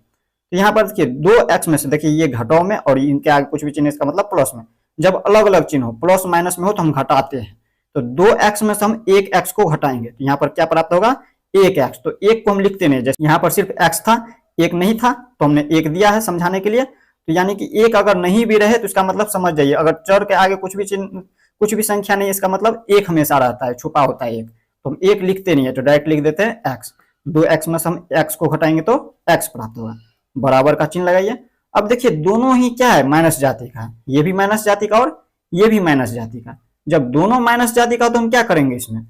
तो यहाँ पर देखिए 2x में से देखिए ये घटाव में और इनके आगे कुछ भी चिन्ह, इसका मतलब प्लस में। जब अलग अलग चिन्ह हो, प्लस माइनस में हो तो हम घटाते हैं। तो 2x में से हम 1x को घटाएंगे तो यहाँ पर क्या प्राप्त होगा, 1x। तो 1 को हम लिखते नहीं, जैसे यहाँ पर सिर्फ x था, 1 नहीं था तो हमने 1 दिया है समझाने के लिए। तो यानी कि 1 अगर नहीं भी रहे तो इसका मतलब समझ जाइए, अगर चर के आगे कुछ भी चिन्ह, कुछ भी संख्या नहीं है, इसका मतलब 1 हमेशा रहता है, छुपा होता है 1। तो हम 1 लिखते नहीं है, तो डायरेक्ट लिख देते हैं x। 2x में से हम x को घटाएंगे तो x प्राप्त होगा। बराबर का चिन्ह लगाइए। अब देखिए दोनों ही क्या है, माइनस जाति का है, ये भी माइनस जाति का और ये भी माइनस जाति का। जब दोनों माइनस जाति का तो हम क्या करेंगे, इसमें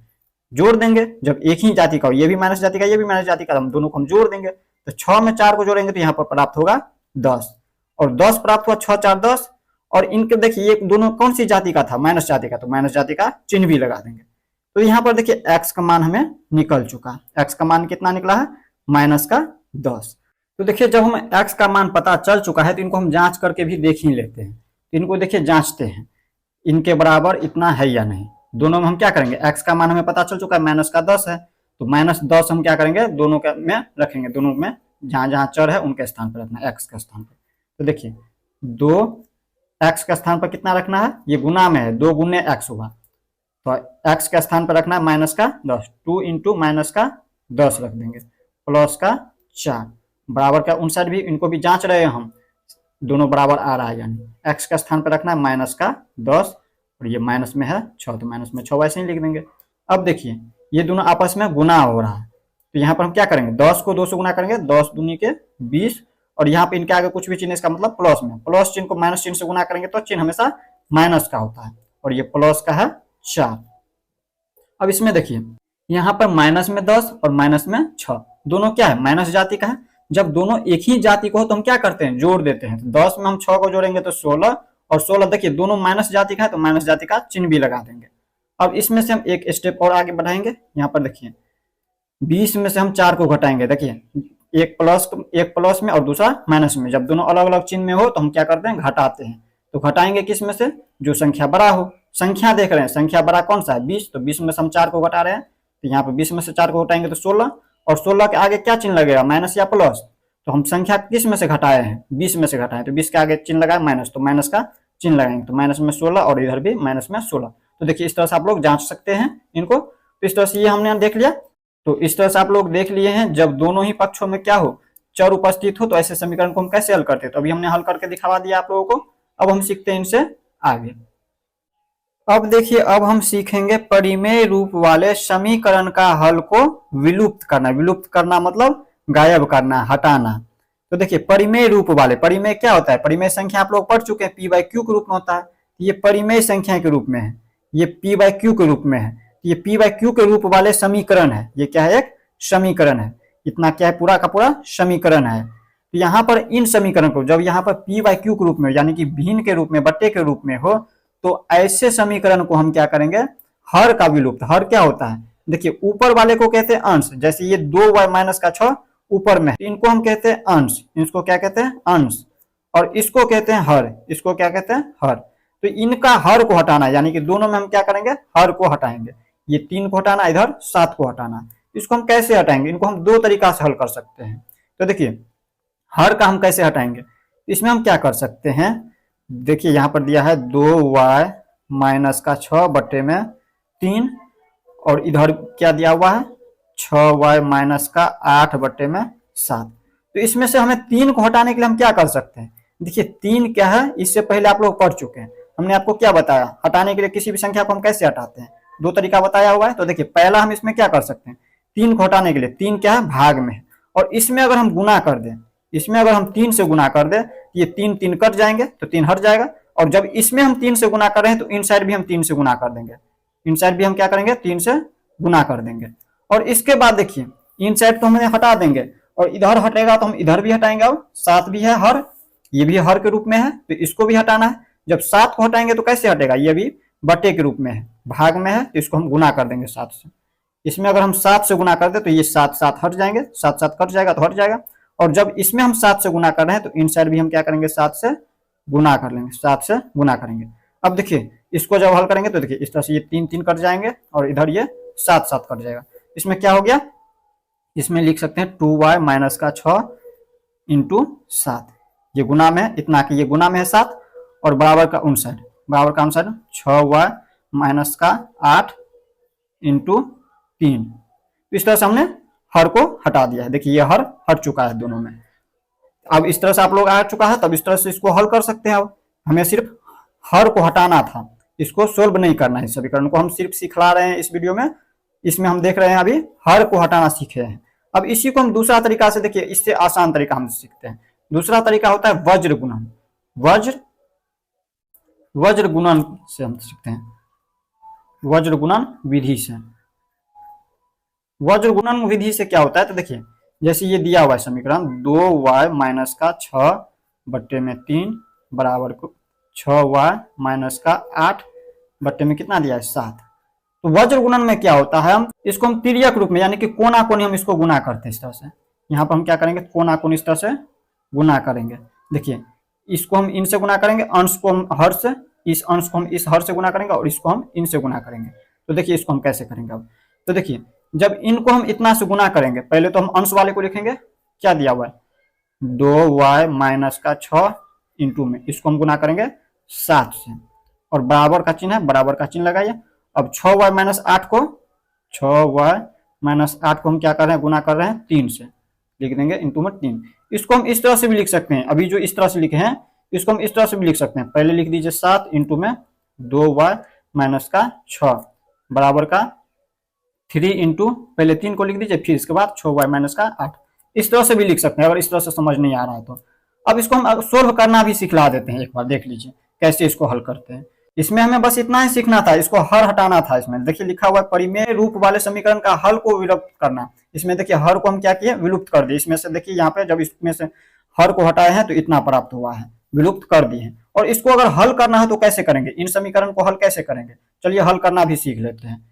जोड़ देंगे। जब एक ही जाति का हो, ये भी माइनस जाति का ये भी माइनस जाति का, हम दोनों को हम जोड़ देंगे। तो 6 में 4 को जोड़ेंगे तो यहाँ पर प्राप्त होगा 10, और 10 प्राप्त हुआ, 6 4 10। और इनके देखिए ये दोनों कौन सी जाति का था, माइनस जाति का, तो माइनस जाति का चिन्ह भी लगा देंगे। तो यहाँ पर देखिए x का मान हमें निकल चुका है। x का मान कितना निकला है, -10। तो देखिए जब हम x का मान पता चल चुका है तो इनको हम जांच करके भी देख ही लेते हैं। तो इनको देखिए जांचते हैं, इनके बराबर इतना है या नहीं। दोनों में हम क्या करेंगे, x का मान हमें पता चल चुका है -10 है, तो -10 हम क्या करेंगे, दोनों के में रखेंगे। दोनों में जहां जहां चर है उनके स्थान पर रखना है, x के स्थान पर। तो देखिए 2x के स्थान पर कितना रखना है, ये गुना में है, 2 गुने x होगा, तो x के स्थान पर रखना है -10। 2 इंटू -10 रख देंगे, +4 बराबर का। उन साइड भी इनको भी जांच रहे हैं हम, दोनों बराबर आ रहा है, यानी x के स्थान पर रखना है -10 और ये माइनस में है 6, तो माइनस में 6 वैसे ही लिख देंगे। अब देखिए ये दोनों आपस में गुना हो रहा है, तो यहाँ पर हम क्या करेंगे, 10 को 2 से गुना करेंगे, 10 दूनी के 20, और यहाँ पे इनके आगे कुछ भी चिन्ह, इसका मतलब प्लस में, प्लस चिन्ह को माइनस चिन्ह से गुना करेंगे तो चिन्ह हमेशा माइनस का होता है, और ये प्लस का है 4। अब इसमें देखिए यहाँ पर माइनस में 10 और माइनस में 6, दोनों क्या है, माइनस जाति का है। जब दोनों एक ही जाति को हो तो हम क्या करते हैं, जोड़ देते हैं। तो 10 में हम 6 को जोड़ेंगे तो 16, और 16 देखिए दोनों माइनस जाति का है तो माइनस जाति का चिन्ह भी लगा देंगे। अब इसमें से हम एक स्टेप और आगे बढ़ाएंगे। यहाँ पर देखिए 20 में से हम 4 को घटाएंगे, देखिए एक प्लस में और दूसरा माइनस में। जब दोनों अलग अलग चिन्ह में हो तो हम क्या करते हैं, घटाते हैं। तो घटाएंगे किस में से, जो संख्या बड़ा हो। संख्या देख रहे हैं, संख्या बड़ा कौन सा है, 20, तो 20 में से हम 4 को घटा रहे हैं, तो यहाँ पे 20 में से 4 को घटाएंगे तो 16, और 16 के आगे क्या चिन्ह लगेगा, माइनस या प्लस। तो हम संख्या किस में से घटाए हैं, 20 में से घटाए, तो 20 के आगे चिन्ह लगाए माइनस, तो माइनस का चिन्ह लगाएंगे, तो माइनस में 16 और इधर भी माइनस में 16। तो देखिए इस तरह से आप लोग जांच सकते हैं इनको। तो इस तरह से ये हमने देख लिया। तो इस तरह से आप लोग देख लिए हैं, जब दोनों ही पक्षों में क्या हो, चर उपस्थित हो, तो ऐसे समीकरण को हम कैसे हल करते हैं। तो अभी हमने हल करके दिखा दिया आप लोगों को। अब हम सीखते हैं इनसे आगे। अब देखिए अब हम सीखेंगे परिमेय रूप वाले समीकरण का हल को विलुप्त करना। विलुप्त करना मतलब गायब करना, हटाना। तो देखिए परिमेय रूप वाले, परिमेय क्या होता है, परिमेय संख्या आप लोग पढ़ चुके हैं, p बाई क्यू के रूप में होता है। ये परिमेय संख्या के रूप में है, ये p बाई क्यू के रूप में है। ये p बाई क्यू के रूप वाले समीकरण है, ये क्या है, एक समीकरण है। इतना क्या है, पूरा का पूरा समीकरण है। तो यहाँ पर इन समीकरण को जब यहाँ पर p बाई क्यू के रूप में, यानी कि भिन्न के रूप में, बट्टे के रूप में हो, तो ऐसे समीकरण को हम क्या करेंगे, हर का विलुप्त। हर क्या होता है, देखिए ऊपर वाले को कहते हैं अंश, जैसे ये 2y माइनस का 6 ऊपर में, इनको हम कहते हैं अंश, इसको क्या कहते हैं, अंश। और इसको कहते हैं हर, इसको क्या कहते हैं, हर। तो इनका हर को हटाना, यानी कि दोनों में हम क्या करेंगे, हर को हटाएंगे। ये 3 को हटाना, इधर 7 को हटाना। इसको हम कैसे हटाएंगे, इनको हम 2 तरीका से हल कर सकते हैं। तो देखिए हर का हम कैसे हटाएंगे, इसमें हम क्या कर सकते हैं, देखिए यहाँ पर दिया है 2y माइनस का 6 बट्टे में 3, और इधर क्या दिया हुआ है, 6y माइनस का 8 बट्टे में 7। तो इसमें से हमें 3 को हटाने के लिए हम क्या कर सकते हैं, देखिए 3 क्या है, इससे पहले आप लोग पढ़ चुके हैं। हमने आपको क्या बताया, हटाने के लिए किसी भी संख्या को हम कैसे हटाते हैं, 2 तरीका बताया हुआ है। तो देखिए पहला हम इसमें क्या कर सकते हैं, 3 को हटाने के लिए, 3 क्या है, भाग में है, और इसमें अगर हम गुना कर दें, इसमें अगर हम 3 से गुना कर दें, ये 3 3 कट जाएंगे तो 3 हट जाएगा। और जब इसमें हम 3 से गुना कर रहे हैं तो इन साइड भी हम 3 से गुना कर देंगे, इन साइड भी हम क्या करेंगे, 3 से गुना कर देंगे। और इसके बाद देखिए इन साइड तो हमें हटा देंगे, और इधर हटेगा तो हम इधर भी हटाएंगे। अब 7 भी है हर, ये भी हर के रूप में है, तो इसको भी हटाना है। जब 7 को हटाएंगे तो कैसे हटेगा, ये भी बटे के रूप में है, भाग में है, तो इसको हम गुना कर देंगे 7 से। इसमें अगर हम 7 से गुना कर दे तो ये 7 7 हट जाएंगे, 7 7 कट जाएगा तो हट जाएगा। और जब इसमें हम 7 से गुना कर रहे हैं तो इन साइड भी हम क्या करेंगे, 7 से गुना कर लेंगे, 7 से गुना करेंगे। अब देखिए इसको जब हल करेंगे तो देखिए इस तरह से ये 3 3 कट जाएंगे, और इधर ये 7 7 कट जाएगा। इसमें क्या हो गया, इसमें लिख सकते हैं 2y माइनस का 6 इंटू 7, ये गुना में इतना कि ये गुना में है 7 और बराबर का 59, बराबर का 59 6y माइनस का 8 इंटू 3। इस तरह से हमने हर को हटा दिया है। देखिए ये हर हट चुका है दोनों में। अब इस तरह से आप लोग आ चुका है, तब इस तरह से इसको हल कर सकते हैं। अब हमें सिर्फ हर को हटाना था, इसको सोल्व नहीं करना है। समीकरण को हम सिर्फ सिखला रहे हैं इस वीडियो में। इसमें हम देख रहे हैं अभी हर को हटाना सीखे हैं। अब इसी को हम दूसरा तरीका से, देखिए इससे आसान तरीका हम सीखते हैं। दूसरा तरीका होता है वज्र गुणन। वज्र गुणन से हम सीखते हैं, वज्र गुणन विधि से। वज्र गुणन विधि से क्या होता है, तो देखिए जैसे ये दिया हुआ है समीकरण 2y माइनस का 6 बट्टे में 3 बराबर को 6y माइनस का 8 बट्टे में कितना दिया है 7। तो वज्र गुणन में क्या होता है, हम इसको हम तिर्यक रूप में यानी कि कोना कोनी हम इसको गुना करते हैं इस तरह से। यहाँ पर हम क्या करेंगे, कोना कोनी इस तरह से गुना करेंगे। देखिए इसको हम इनसे गुना करेंगे, अंश को हम हर से, इस अंश को हम इस हर से गुना करेंगे और इसको हम इनसे गुना करेंगे। तो देखिए इसको हम कैसे करेंगे अब, तो देखिए जब इनको हम इतना से गुना करेंगे, पहले तो हम अंश वाले को लिखेंगे, क्या दिया हुआ है 2y माइनस का 6 इंटू में इसको हम गुना करेंगे 7 से और बराबर का चिन्ह है, बराबर का चिन्ह लगाइए। अब 6y माइनस 8 को, 6y माइनस 8 को हम क्या कर रहे हैं, गुना कर रहे हैं 3 से, लिख देंगे इंटू में 3। इसको हम इस तरह से भी लिख सकते हैं, अभी जो इस तरह से लिखे हैं इसको हम इस तरह से भी लिख सकते हैं। पहले लिख दीजिए 7 इंटू में 2y माइनस का 6 बराबर का 3 इंटू, पहले 3 को लिख दीजिए, फिर इसके बाद 6y माइनस का 8। इस तरह से भी लिख सकते हैं अगर इस तरह से समझ नहीं आ रहा है तो। अब इसको हम सोल्व करना भी सिखला देते हैं, एक बार देख लीजिए कैसे इसको हल करते हैं। इसमें हमें बस इतना ही सीखना था, इसको हर हटाना था। इसमें देखिए लिखा हुआ है परिमेय रूप वाले समीकरण का हल को विलुप्त करना। इसमें देखिए हर को हम क्या किए, विलुप्त कर दिए। इसमें से देखिए यहाँ पे जब इसमें से हर को हटाए हैं तो इतना प्राप्त हुआ है, विलुप्त कर दिए हैं। और इसको अगर हल करना है तो कैसे करेंगे, इन समीकरण को हल कैसे करेंगे, चलिए हल करना भी सीख लेते हैं।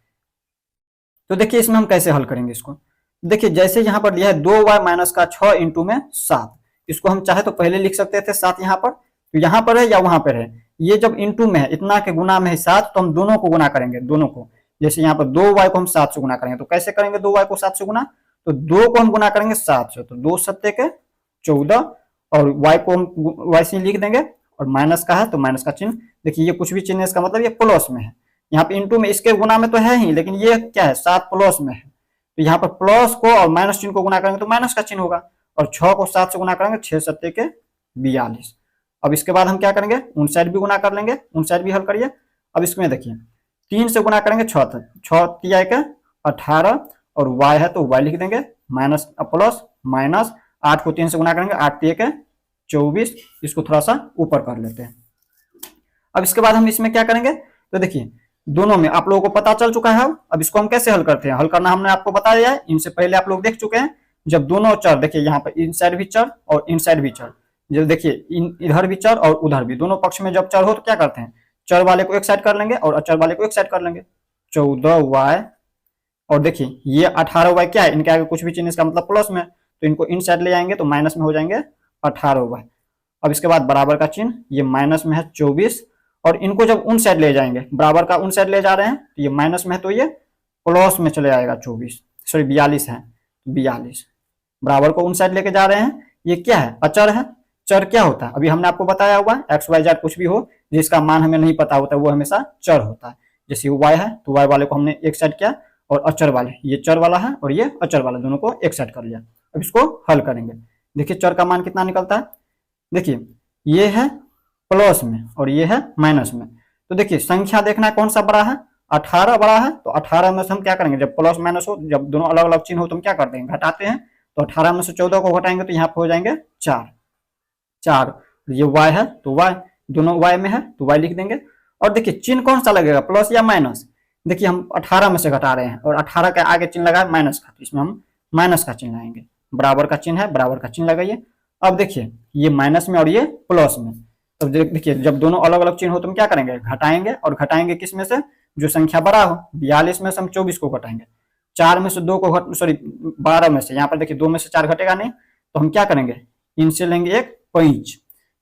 तो देखिए इसमें हम कैसे हल करेंगे इसको, देखिए जैसे यहाँ पर दिया है 2y माइनस का 6 इंटू में 7, इसको हम चाहे तो पहले लिख सकते थे 7 यहाँ पर, तो यहाँ पर है या वहां पर है, ये जब इंटू में है, इतना के गुना में है 7, तो हम दोनों को गुना करेंगे, दोनों को। जैसे यहाँ पर 2y को हम 7 से गुना करेंगे, तो कैसे करेंगे 2y को 7 से गुना, तो 2 को हम गुना करेंगे 7 से, तो 2 सत्ते के 14 और y को हम y से लिख देंगे और माइनस का है तो माइनस का चिन्ह। देखिए ये कुछ भी चिन्ह इसका मतलब ये प्लस में है, यहाँ पे इंटू में इसके गुना में तो है ही, लेकिन ये क्या है 7 प्लस में है, तो यहाँ पर प्लस को और माइनस चिन्ह को गुना करेंगे तो माइनस का चिन्ह होगा, और 6 को 7 से गुना करेंगे 6 सत्ते के 42। अब इसके बाद हम क्या करेंगे, उन साइड भी गुना कर लेंगे, उन साइड भी हल करिए। अब इसमें देखिए 3 से गुना करेंगे 6 तक, 6 तिया के 18 और y है तो y लिख देंगे, माइनस प्लस माइनस 8 को 3 से गुना करेंगे 8 तिया के 24, इसको थोड़ा सा ऊपर कर लेते हैं। अब इसके बाद हम इसमें क्या करेंगे, तो देखिए दोनों में आप लोगों को पता चल चुका है। अब इसको हम कैसे हल करते हैं, हल करना हमने आपको बता दिया है, इनसे पहले आप लोग देख चुके हैं। जब दोनों चर, देखिए यहाँ पर इन साइड भी चर और इन साइड भी चर, जब देखिए इधर भी चर और उधर भी, दोनों पक्ष में जब चर हो तो क्या करते हैं, चर वाले को एक साइड कर लेंगे और अचर वाले को एक साइड कर लेंगे। 14y और देखिए ये 18y क्या है, इनके आगे कुछ भी चिन्ह इसका मतलब प्लस में, तो इनको इन साइड ले जाएंगे तो माइनस में हो जाएंगे 18y। अब इसके बाद बराबर का चिन्ह, ये माइनस में है 24 और इनको जब उन साइड ले जाएंगे, बराबर का उन साइड ले जा रहे हैं तो ये माइनस में है तो ये प्लस में चले जाएगा 24, सॉरी 42 है, 42 बराबर को उन साइड लेके जा रहे हैं। ये क्या है, अचर है। चर क्या होता है, अभी हमने आपको बताया हुआ है, एक्स वाई जेड कुछ भी हो जिसका मान हमें नहीं पता होता वो हमेशा चर होता है। जैसे वाई है तो वाई वाले को हमने एक साइड किया, और अचर वाले, ये चर वाला है और ये अचर वाला, दोनों को एक साइड कर लिया। अब इसको हल करेंगे, देखिए चर का मान कितना निकलता है, देखिए ये है प्लस में और ये है माइनस में। तो देखिए संख्या देखना है कौन सा बड़ा है, 18 बड़ा है, तो 18 में से हम क्या करेंगे, जब प्लस माइनस हो, जब दोनों अलग अलग चिन्ह हो तो हम क्या करते हैं, घटाते हैं। तो 18 में से 14 को घटाएंगे तो यहाँ पे हो जाएंगे 4, ये y है तो y, दोनों y में है तो y लिख देंगे। और देखिए चिन्ह कौन सा लगेगा, प्लस या माइनस, देखिए हम 18 में से घटा रहे हैं और 18 के आगे चिन्ह लगा है माइनस का, तो इसमें हम माइनस का चिन्ह लाएंगे, बराबर का चिन्ह है, बराबर का चिन्ह लगाइए। अब देखिए ये माइनस में और ये प्लस में, तो देखिए जब दोनों अलग अलग चिन्ह हो तो हम क्या करेंगे, घटाएंगे, और घटाएंगे किस में से, जो संख्या बड़ा हो। 42 में से हम 24 को घटाएंगे, 4 में से 2 को सॉरी 12 में से, यहाँ पर देखिए 2 में से 4 घटेगा नहीं, तो हम क्या करेंगे, इनसे लेंगे एक 5,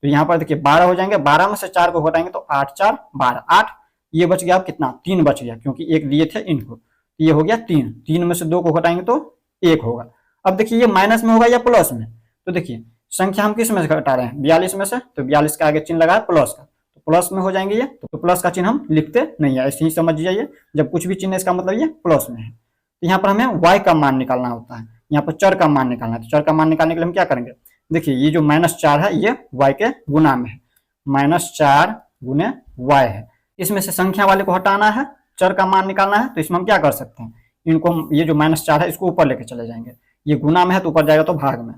तो यहाँ पर देखिए 12 हो जाएंगे, 12 में से 4 को घटाएंगे तो 8 4 12, 8, ये बच गया अब कितना, 3 बच गया, क्योंकि एक दिए थे इनको, ये हो गया 3, 3 में से 2 को घटाएंगे तो 1 होगा। अब देखिए ये माइनस में होगा या प्लस में, तो देखिए संख्या हम किस में से घटा रहे हैं, 42 में से, तो 42 का आगे चिन्ह लगा है प्लस का, तो प्लस में हो जाएंगे ये, तो प्लस का चिन्ह हम लिखते नहीं है, ऐसे ही समझ जाइए, जब कुछ भी चिन्ह इसका मतलब ये प्लस में है। तो यहाँ पर हमें y का मान निकालना होता है, यहाँ पर चर का मान निकालना है। तो चर का मान निकालने के लिए हम क्या करेंगे, देखिए ये जो -4 है ये y के गुना में है, -4 गुने y है। इसमें से संख्या वाले को हटाना है, चर का मान निकालना है, तो इसमें हम क्या कर सकते हैं, इनको हम ये जो -4 है इसको ऊपर लेके चले जाएंगे, ये गुना में है तो ऊपर जाएगा तो भाग में,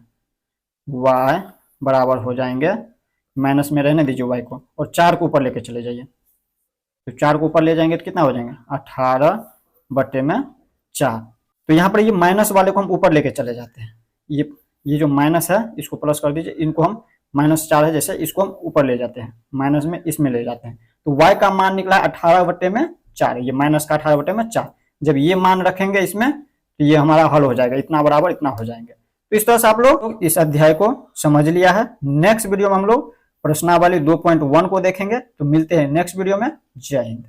y बराबर हो जाएंगे, माइनस में रहने दीजिए y को, और 4 को ऊपर लेके चले जाइए, तो 4 को ऊपर ले जाएंगे तो कितना हो जाएंगे 18/4। तो यहाँ पर ये माइनस वाले को हम ऊपर लेके चले जाते हैं, ये जो माइनस है इसको प्लस कर दीजिए, इनको हम -4 है जैसे इसको हम ऊपर ले जाते हैं, माइनस में इसमें ले जाते हैं, तो y का मान निकला 18/4, ये माइनस का 18/4। जब ये मान रखेंगे इसमें तो ये हमारा हल हो जाएगा, इतना बराबर इतना हो जाएंगे। तो इस तरह से आप लोग इस अध्याय को समझ लिया है। नेक्स्ट वीडियो में हम लोग प्रश्नावली 2.1 को देखेंगे। तो मिलते हैं नेक्स्ट वीडियो में। जय हिंद।